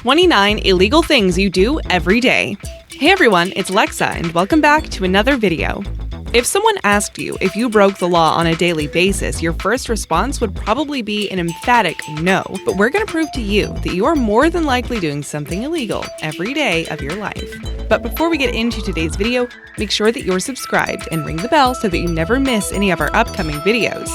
29 illegal things you do every day. Hey everyone, it's Lexa and welcome back to another video. If someone asked you if you broke the law on a daily basis, your first response would probably be an emphatic no. But we're going to prove to you that you are more than likely doing something illegal every day of your life. But before we get into today's video, make sure that you're subscribed and ring the bell so that you never miss any of our upcoming videos.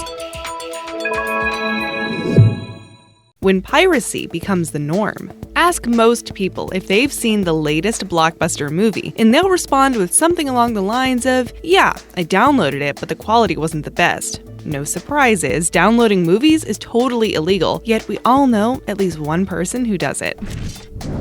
When piracy becomes the norm. Ask most people if they've seen the latest blockbuster movie, and they'll respond with something along the lines of, yeah, I downloaded it, but the quality wasn't the best. No surprises, downloading movies is totally illegal, yet we all know at least one person who does it.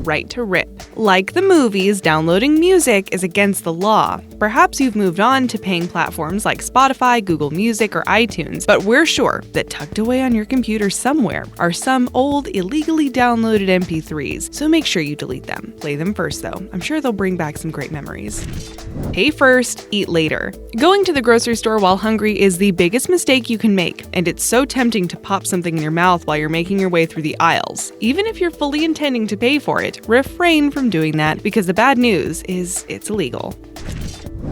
Right to rip. Like the movies, downloading music is against the law. Perhaps you've moved on to paying platforms like Spotify, Google Music, or iTunes, but we're sure that tucked away on your computer somewhere are some old, illegally downloaded MP3s, so make sure you delete them. Play them first though, I'm sure they'll bring back some great memories. Pay first, eat later. Going to the grocery store while hungry is the biggest mistake you can make, and it's so tempting to pop something in your mouth while you're making your way through the aisles. Even if you're fully intending to pay for it, refrain from doing that because the bad news is it's illegal.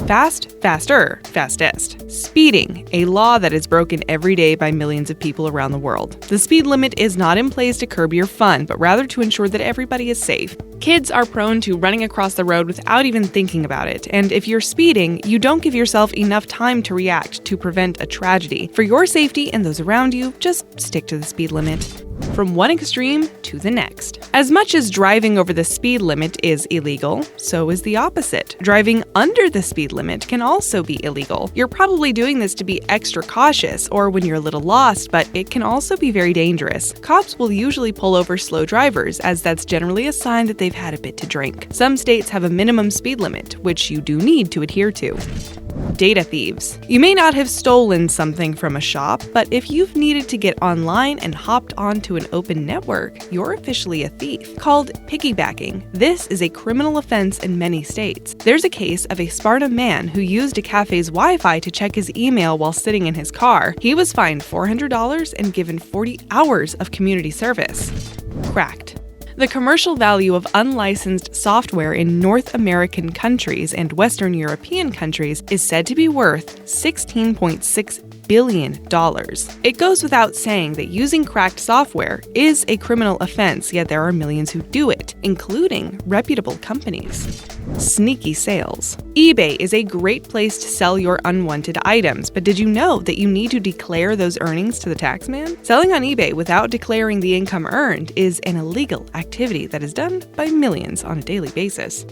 Fast, faster, fastest. Speeding, a law that is broken every day by millions of people around the world. The speed limit is not in place to curb your fun, but rather to ensure that everybody is safe. Kids are prone to running across the road without even thinking about it, and if you're speeding, you don't give yourself enough time to react to prevent a tragedy. For your safety and those around you, just stick to the speed limit. From one extreme to the next. As much as driving over the speed limit is illegal, so is the opposite. Driving under the speed limit can also be illegal. You're probably doing this to be extra cautious or when you're a little lost, but it can also be very dangerous. Cops will usually pull over slow drivers, as that's generally a sign that they've had a bit to drink. Some states have a minimum speed limit, which you do need to adhere to. Data thieves. You may not have stolen something from a shop, but if you've needed to get online and hopped onto an open network, you're officially a thief. Called piggybacking, this is a criminal offense in many states. There's a case of a Sparta man who used a cafe's Wi-Fi to check his email while sitting in his car. He was fined $400 and given 40 hours of community service. Cracked. The commercial value of unlicensed software in North American countries and Western European countries is said to be worth $16.6 billion. It goes without saying that using cracked software is a criminal offense, yet there are millions who do it, including reputable companies. Sneaky sales. eBay is a great place to sell your unwanted items, but did you know that you need to declare those earnings to the taxman? Selling on eBay without declaring the income earned is an illegal activity that is done by millions on a daily basis.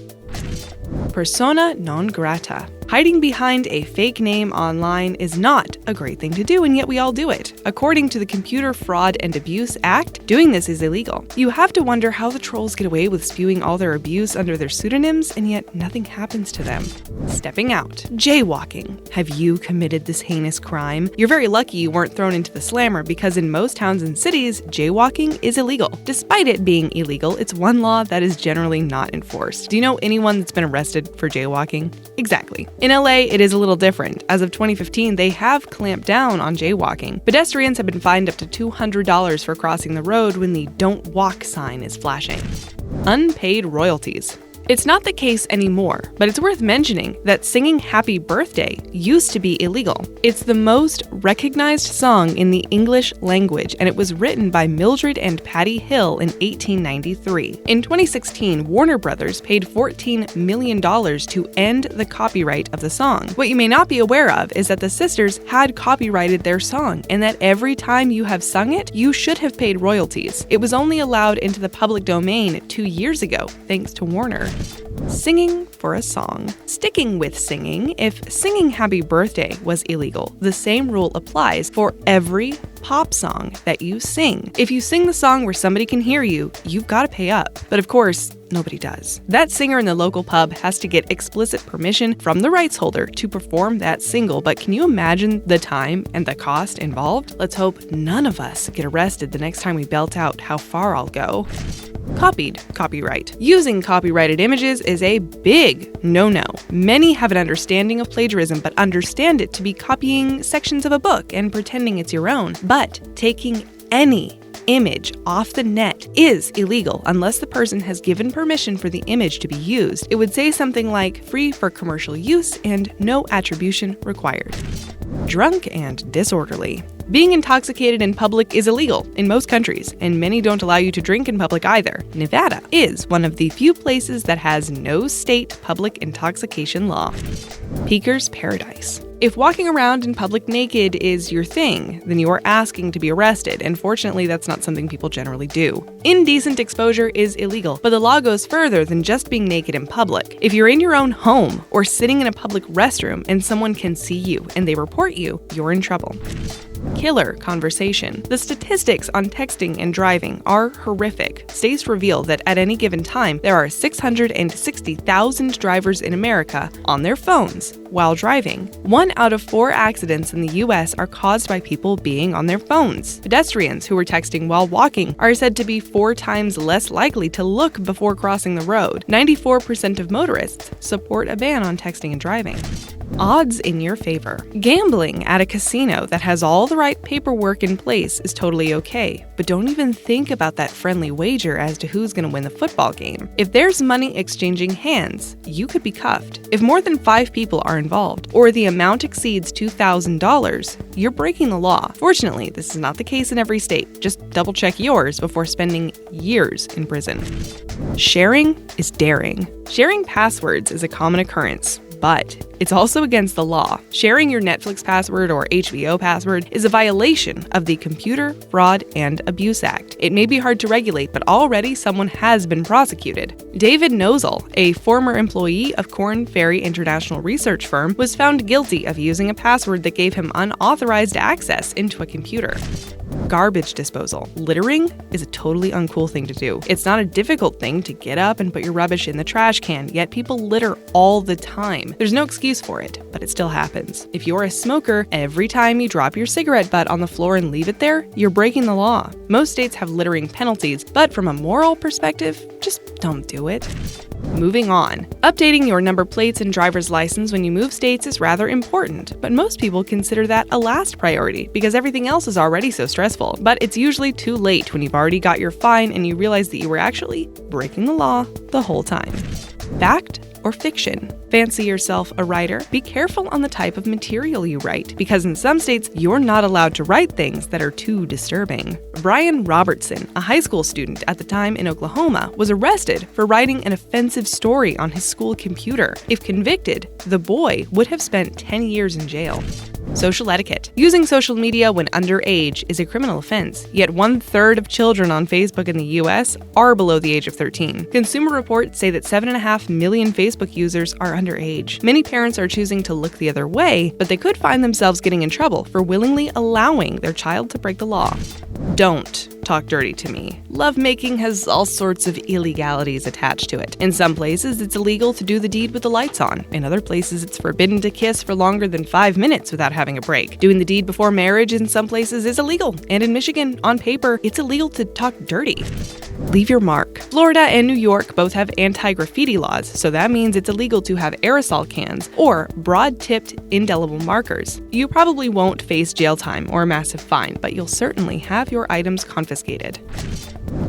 Persona non grata. Hiding behind a fake name online is not a great thing to do, and yet we all do it. According to the Computer Fraud and Abuse Act, doing this is illegal. You have to wonder how the trolls get away with spewing all their abuse under their pseudonyms, and yet nothing happens to them. Stepping out. Jaywalking. Have you committed this heinous crime? You're very lucky you weren't thrown into the slammer, because in most towns and cities, jaywalking is illegal. Despite it being illegal, it's one law that is generally not enforced. Do you know anyone that's been arrested for jaywalking? Exactly. In LA, it is a little different. As of 2015, they have clamped down on jaywalking. Pedestrians have been fined up to $200 for crossing the road when the "Don't Walk" sign is flashing. Unpaid royalties. It's not the case anymore, but it's worth mentioning that singing Happy Birthday used to be illegal. It's the most recognized song in the English language, and it was written by Mildred and Patty Hill in 1893. In 2016, Warner Brothers paid $14 million to end the copyright of the song. What you may not be aware of is that the sisters had copyrighted their song, and that every time you have sung it, you should have paid royalties. It was only allowed into the public domain 2 years ago, thanks to Warner. Singing for a song. Sticking with singing, if singing Happy Birthday was illegal, the same rule applies for every pop song that you sing. If you sing the song where somebody can hear you, you've got to pay up. But of course, nobody does. That singer in the local pub has to get explicit permission from the rights holder to perform that single, but can you imagine the time and the cost involved? Let's hope none of us get arrested the next time we belt out "How Far I'll Go." Copied copyright. Using copyrighted images is a big no-no. Many have an understanding of plagiarism, but understand it to be copying sections of a book and pretending it's your own. But taking any image off the net is illegal unless the person has given permission for the image to be used. It would say something like free for commercial use and no attribution required. Drunk and disorderly. Being intoxicated in public is illegal in most countries, and many don't allow you to drink in public either. Nevada is one of the few places that has no state public intoxication law. Peeker's paradise. If walking around in public naked is your thing, then you are asking to be arrested, and fortunately that's not something people generally do. Indecent exposure is illegal, but the law goes further than just being naked in public. If you're in your own home or sitting in a public restroom and someone can see you and they report you, you're in trouble. Killer conversation. The statistics on texting and driving are horrific. States reveal that at any given time, there are 660,000 drivers in America on their phones while driving. 1 out of 4 accidents in the US are caused by people being on their phones. Pedestrians who are texting while walking are said to be 4 times less likely to look before crossing the road. 94% of motorists support a ban on texting and driving. Odds in your favor. Gambling at a casino that has all the right paperwork in place is totally okay, but don't even think about that friendly wager as to who's going to win the football game. If there's money exchanging hands, you could be cuffed. If more than 5 people are involved, or the amount exceeds $2,000, you're breaking the law. Fortunately, this is not the case in every state. Just double check yours before spending years in prison. Sharing is daring. Sharing passwords is a common occurrence, but it's also against the law. Sharing your Netflix password or HBO password is a violation of the Computer Fraud and Abuse Act. It may be hard to regulate, but already someone has been prosecuted. David Nozel, a former employee of Korn Ferry International Research Firm, was found guilty of using a password that gave him unauthorized access into a computer. Garbage disposal. Littering is a totally uncool thing to do. It's not a difficult thing to get up and put your rubbish in the trash can, yet people litter all the time. There's no excuse for it, but it still happens. If you're a smoker, every time you drop your cigarette butt on the floor and leave it there, you're breaking the law. Most states have littering penalties, but from a moral perspective, just don't do it. Moving on. Updating your number plates and driver's license when you move states is rather important, but most people consider that a last priority because everything else is already so stressful. But it's usually too late when you've already got your fine and you realize that you were actually breaking the law the whole time. Fact or fiction? Fancy yourself a writer? Be careful on the type of material you write, because in some states, you're not allowed to write things that are too disturbing. Brian Robertson, a high school student at the time in Oklahoma, was arrested for writing an offensive story on his school computer. If convicted, the boy would have spent 10 years in jail. Social etiquette. Using social media when underage is a criminal offense, yet 1/3 of children on Facebook in the US are below the age of 13. Consumer Reports say that 7.5 million Facebook users are underage. Many parents are choosing to look the other way, but they could find themselves getting in trouble for willingly allowing their child to break the law. Don't talk dirty to me. Lovemaking has all sorts of illegalities attached to it. In some places, it's illegal to do the deed with the lights on. In other places, it's forbidden to kiss for longer than 5 minutes without having a break. Doing the deed before marriage in some places is illegal. And in Michigan, on paper, it's illegal to talk dirty. Leave your mark. Florida and New York both have anti-graffiti laws, so that means it's illegal to have aerosol cans or broad-tipped indelible markers. You probably won't face jail time or a massive fine, but you'll certainly have your items confiscated.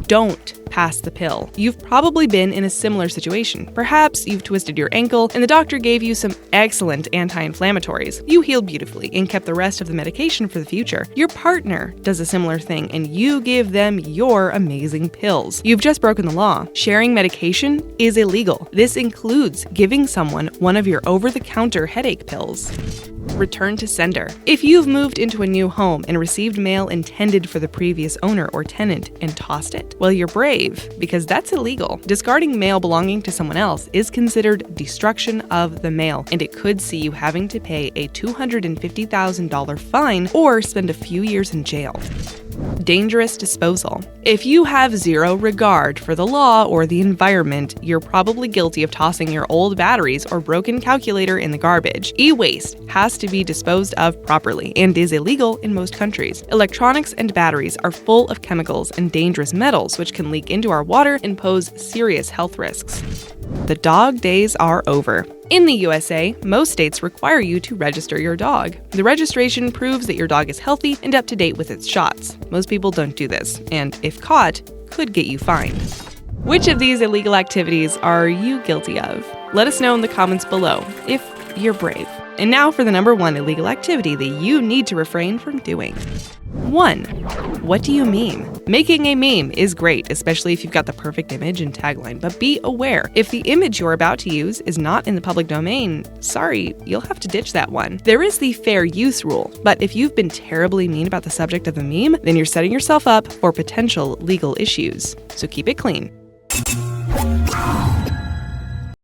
Don't pass the pill. You've probably been in a similar situation. Perhaps you've twisted your ankle and the doctor gave you some excellent anti-inflammatories. You healed beautifully and kept the rest of the medication for the future. Your partner does a similar thing and you give them your amazing pills. You've just broken the law. Sharing medication is illegal. This includes giving someone one of your over-the-counter headache pills. Return to sender. If you've moved into a new home and received mail intended for the previous owner or tenant and tossed it, well, you're brave, because that's illegal. Discarding mail belonging to someone else is considered destruction of the mail, and it could see you having to pay a $250,000 fine or spend a few years in jail. Dangerous disposal. If you have zero regard for the law or the environment, you're probably guilty of tossing your old batteries or broken calculator in the garbage. E-waste has to be disposed of properly and is illegal in most countries. Electronics and batteries are full of chemicals and dangerous metals which can leak into our water and pose serious health risks. The dog days are over. In the USA, most states require you to register your dog. The registration proves that your dog is healthy and up to date with its shots. Most people don't do this, and if caught, could get you fined. Which of these illegal activities are you guilty of? Let us know in the comments below, if you're brave. And now for the number 1 illegal activity that you need to refrain from doing. 1. What do you meme? Making a meme is great, especially if you've got the perfect image and tagline, but be aware, if the image you're about to use is not in the public domain, sorry, you'll have to ditch that one. There is the fair use rule, but if you've been terribly mean about the subject of the meme, then you're setting yourself up for potential legal issues. So keep it clean.